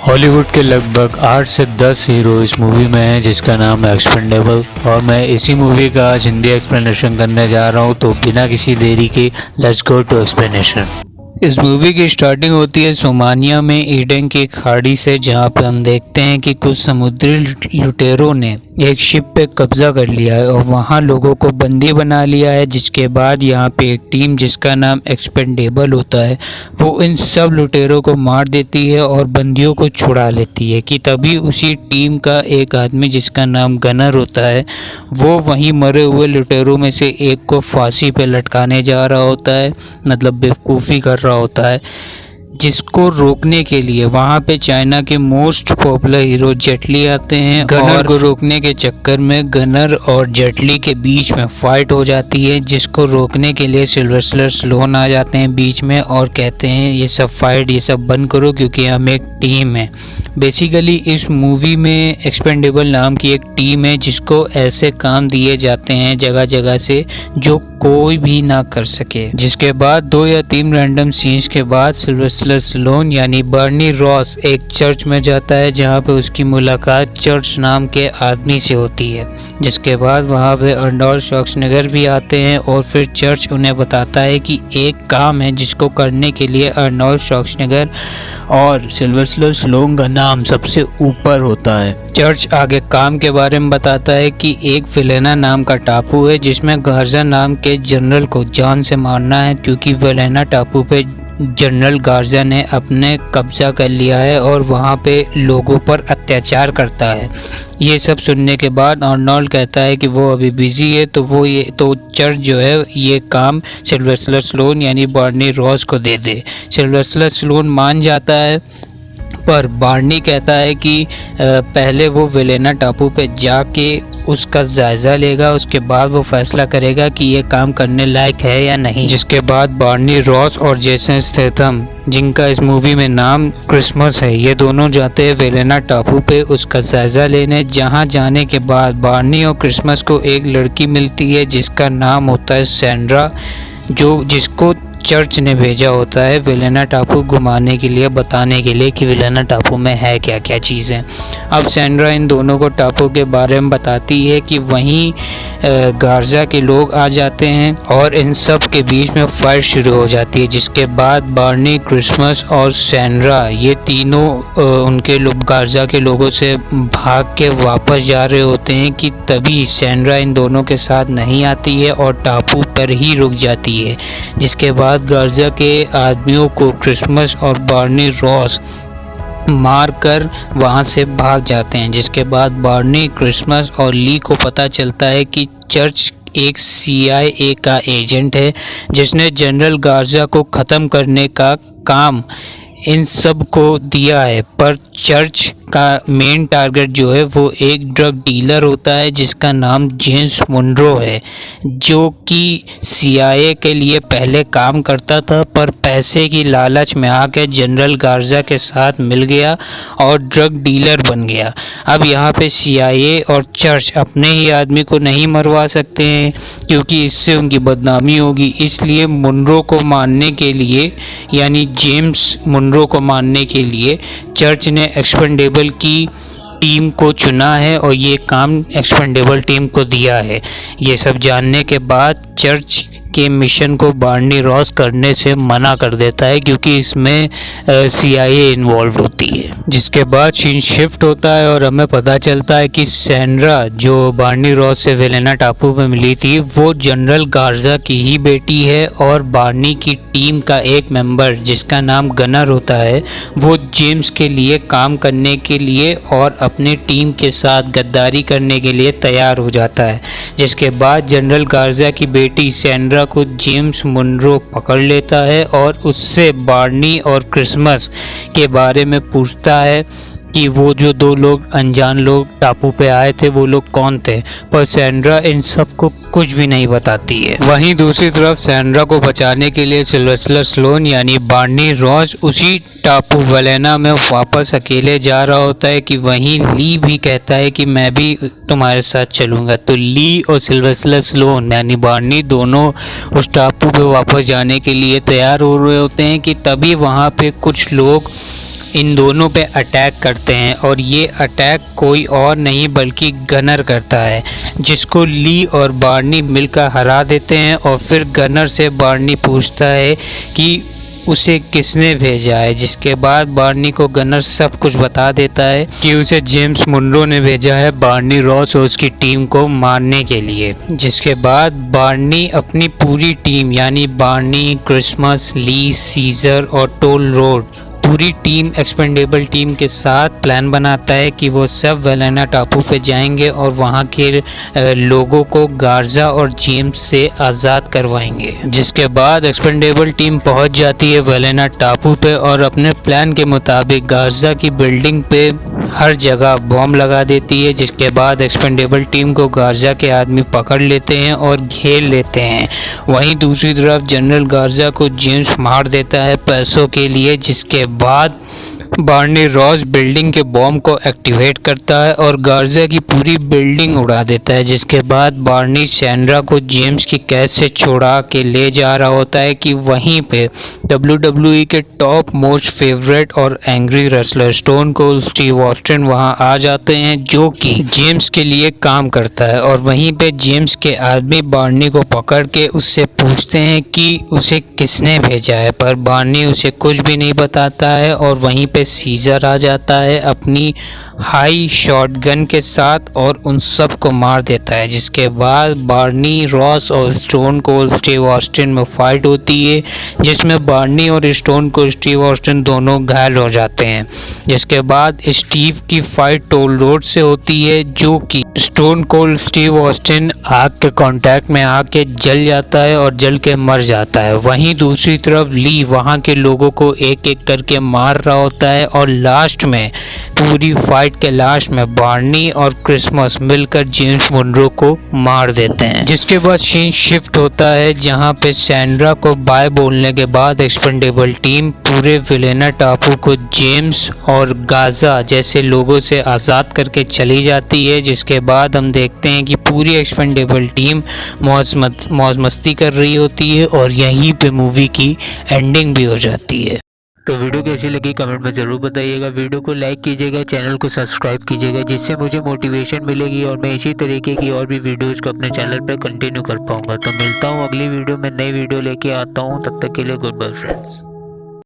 Hollywood के लगभग 8 से 10 हीरो इस मूवी में हैं जिसका नाम है एक्सपेंडेबल। और मैं इसी मूवी का आज हिंदी एक्सप्लेनेशन करने जा रहा हूँ, तो बिना किसी देरी के लेट्स गो टू एक्सप्लेनेशन। इस मूवी की स्टार्टिंग होती है सोमानिया में ईडन की खाड़ी से, जहाँ पे हम देखते हैं कि कुछ समुद्री लुटेरों ने एक शिप पे कब्जा कर लिया है और वहाँ लोगों को बंदी बना लिया है। जिसके बाद यहाँ पे एक टीम जिसका नाम एक्सपेंडेबल होता है वो इन सब लुटेरों को मार देती है और बंदियों को छुड़ा लेती है। कि तभी उसी टीम का एक आदमी जिसका नाम गनर होता है वो वहीं मरे हुए लुटेरों में से एक को फांसी पे लटकाने जा रहा होता है, मतलब बेवकूफ़ी कर रहा होता है। जिसको रोकने के लिए वहाँ पे चाइना के मोस्ट पॉपुलर हीरो जेटली आते हैं। गनर को रोकने के चक्कर में गनर और जेटली के बीच में फाइट हो जाती है, जिसको रोकने के लिए सिल्वेस्टर स्लोन आ जाते हैं बीच में और कहते हैं ये सब फाइट ये सब बंद करो क्योंकि हम एक टीम है। बेसिकली इस मूवी में एक्सपेंडेबल नाम की एक टीम है जिसको ऐसे काम दिए जाते हैं जगह जगह से जो कोई भी ना कर सके। जिसके बाद 2 या 3 रैंडम सीन्स के बाद सिल्वेस्टर स्लोन यानी बर्नी रॉस एक चर्च में जाता है जहाँ पे उसकी मुलाकात चर्च नाम के आदमी से होती है। जिसके बाद वहाँ पे अर्नोल्ड श्वार्ज़नेगर भी आते हैं और फिर चर्च उन्हें बताता है कि एक काम है जिसको करने के लिए अर्नोल्ड श्वार्ज़नेगर और सिल्वेस्टर स्लोन का नाम सबसे ऊपर होता है। चर्च आगे काम के बारे में बताता है कि एक वेलेना नाम का टापू है जिसमें गार्जा नाम के जनरल को जान से मारना है, क्योंकि वेलेना टापू पे जनरल गार्जा ने अपने कब्जा कर लिया है और वहाँ पे लोगों पर अत्याचार करता है। ये सब सुनने के बाद अर्नोल्ड कहता है कि वो अभी बिजी है, तो चर्च जो है ये काम सिल्वेस्टर स्लोन यानी बर्नी रॉस को दे दे। सिल्वेस्टर स्लोन मान जाता है, पर बार्नी कहता है कि पहले वो वेलेना टापू पे जाके उसका जायज़ा लेगा, उसके बाद वो फैसला करेगा कि ये काम करने लायक है या नहीं। जिसके बाद बार्नी रॉस और जेसन स्टेथम, जिनका इस मूवी में नाम क्रिसमस है, ये दोनों जाते हैं वेलेना टापू पे उसका जायज़ा लेने। जहाँ जाने के बाद बार्नी और क्रिसमस को एक लड़की मिलती है जिसका नाम होता है सैंड्रा, जिसको चर्च ने भेजा होता है वेलेना टापू घुमाने के लिए, बताने के लिए कि वेलेना टापू में है क्या क्या चीज़ें। अब सैंड्रा इन दोनों को टापू के बारे में बताती है कि वहीं गार्जा के लोग आ जाते हैं और इन सब के बीच में फाइट शुरू हो जाती है। जिसके बाद बार्नी, क्रिसमस और सैंड्रा ये तीनों उनके लोग गार्जा के लोगों से भाग के वापस जा रहे होते हैं कि तभी सैंड्रा इन दोनों के साथ नहीं आती है और टापू पर ही रुक जाती है। जिसके बाद गार्जा के आदमियों को क्रिसमस और बार्नी रॉस मार कर वहाँ से भाग जाते हैं। जिसके बाद बार्नी, क्रिसमस और ली को पता चलता है कि चर्च एक CIA का एजेंट है जिसने जनरल गार्जा को ख़त्म करने का काम इन सब को दिया है। पर चर्च का मेन टारगेट जो है वो एक ड्रग डीलर होता है जिसका नाम जेम्स मुनरो है, जो कि CIA के लिए पहले काम करता था पर पैसे की लालच में आके जनरल गार्जा के साथ मिल गया और ड्रग डीलर बन गया। अब यहाँ पे CIA और चर्च अपने ही आदमी को नहीं मरवा सकते हैं क्योंकि इससे उनकी बदनामी होगी, इसलिए मुनरो को मारने के लिए यानी जेम्स मुनरो को मारने के लिए चर्च ने एक्सपेंडेबल की टीम को चुना है और ये काम एक्सपेंडेबल टीम को दिया है। ये सब जानने के बाद चर्च के मिशन को बार्नी रॉस करने से मना कर देता है क्योंकि इसमें CIA इन्वॉल्व होती है। जिसके बाद सीन शिफ्ट होता है और हमें पता चलता है कि सैंड्रा जो बार्नी रॉस से वेलेना टापू में मिली थी वो जनरल गार्जा की ही बेटी है और बार्नी की टीम का एक मेंबर जिसका नाम गनर होता है वो जेम्स के लिए काम करने के लिए और अपनी टीम के साथ गद्दारी करने के लिए तैयार हो जाता है। जिसके बाद जनरल गार्जा की बेटी सैंड्रा को जेम्स मुनरो पकड़ लेता है और उससे बार्नी और क्रिसमस के बारे में पूछता है कि वो जो 2 लोग अनजान लोग टापू पे आए थे वो लोग कौन थे, पर सैंड्रा इन सब को कुछ भी नहीं बताती है। वहीं दूसरी तरफ सैंड्रा को बचाने के लिए सिल्वेस्टर स्लोन यानी बार्नी रॉस उसी टापू वेलेना में वापस अकेले जा रहा होता है कि वहीं ली भी कहता है कि मैं भी तुम्हारे साथ चलूँगा। तो ली और सिल्वेस्टर स्लोन यानी बार्नी दोनों उस टापू पे वापस जाने के लिए तैयार हो रहे होते हैं कि तभी वहाँ पे कुछ लोग इन दोनों पे अटैक करते हैं और ये अटैक कोई और नहीं बल्कि गनर करता है, जिसको ली और बार्नी मिलकर हरा देते हैं। और फिर गनर से बार्नी पूछता है कि उसे किसने भेजा है, जिसके बाद बार्नी को गनर सब कुछ बता देता है कि उसे जेम्स मुनरो ने भेजा है बार्नी रॉस और उसकी टीम को मारने के लिए। जिसके बाद बार्नी अपनी पूरी टीम यानी बार्नी, क्रिसमस, ली, सीजर और टोल रोड पूरी टीम एक्सपेंडेबल टीम के साथ प्लान बनाता है कि वो सब वेलेना टापू पे जाएंगे और वहाँ के लोगों को गार्जा और जेम्स से आज़ाद करवाएंगे। जिसके बाद एक्सपेंडेबल टीम पहुँच जाती है वेलेना टापू पे और अपने प्लान के मुताबिक गार्जा की बिल्डिंग पे हर जगह बॉम्ब लगा देती है। जिसके बाद एक्सपेंडेबल टीम को गार्जा के आदमी पकड़ लेते हैं और घेर लेते हैं। वहीं दूसरी तरफ जनरल गार्जा को जेम्स मार देता है पैसों के लिए। जिसके बाद बार्नी रॉस बिल्डिंग के बॉम्ब को एक्टिवेट करता है और गार्जा की पूरी बिल्डिंग उड़ा देता है। जिसके बाद बार्नी सैंड्रा को जेम्स की कैद से छुड़ा के ले जा रहा होता है कि वहीं पे WWE के टॉप मोस्ट फेवरेट और angry wrestler stone cold Steve Austin वहां आ जाते हैं, जो कि जेम्स के लिए काम करता है। और वहीं पे जेम्स के आदमी बार्नी को पकड़ के उससे पूछते हैं कि उसे किसने भेजा है, पर बार्नी उसे कुछ भी नहीं बताता है। और वहीं पे सीजर आ जाता है अपनी हाई शॉटगन के साथ और उन सब को मार देता है। जिसके बाद बार्नी, रॉस और स्टोन कोल्ड स्टीव ऑस्टिन में फाइट होती है, जिसमें बार्नी और स्टोन कोल्ड स्टीव ऑस्टिन दोनों घायल हो जाते हैं। जिसके बाद स्टीव की फाइट टोल रोड से होती है, जो कि स्टोन कोल्ड स्टीव ऑस्टिन आग के कांटेक्ट में आके जल जाता है और जल के मर जाता है। वहीं दूसरी तरफ ली वहां के लोगों को एक एक करके मार रहा होता है और लास्ट में पूरी फाइट के लास्ट में बार्नी और क्रिसमस मिलकर जेम्स मुनरो को मार देते हैं। जिसके बाद सीन शिफ्ट होता है, जहां पे सैंड्रा को बाय बोलने के बाद एक्सपेंडेबल टीम पूरे वेलेना टापू को जेम्स और गाजा जैसे लोगों से आज़ाद करके चली जाती है। जिसके बाद हम देखते हैं कि पूरी एक्सपेंडेबल टीम मौज मस्ती कर रही होती है और यहीं पे मूवी की एंडिंग भी हो जाती है। तो वीडियो कैसी लगी कमेंट में ज़रूर बताइएगा। वीडियो को लाइक कीजिएगा, चैनल को सब्सक्राइब कीजिएगा, जिससे मुझे मोटिवेशन मिलेगी और मैं इसी तरीके की और भी वीडियोज़ को अपने चैनल पर कंटिन्यू कर पाऊँगा। तो मिलता हूँ अगली वीडियो में, नई वीडियो लेके आता हूँ। तब तक के लिए गुड बाय फ्रेंड्स।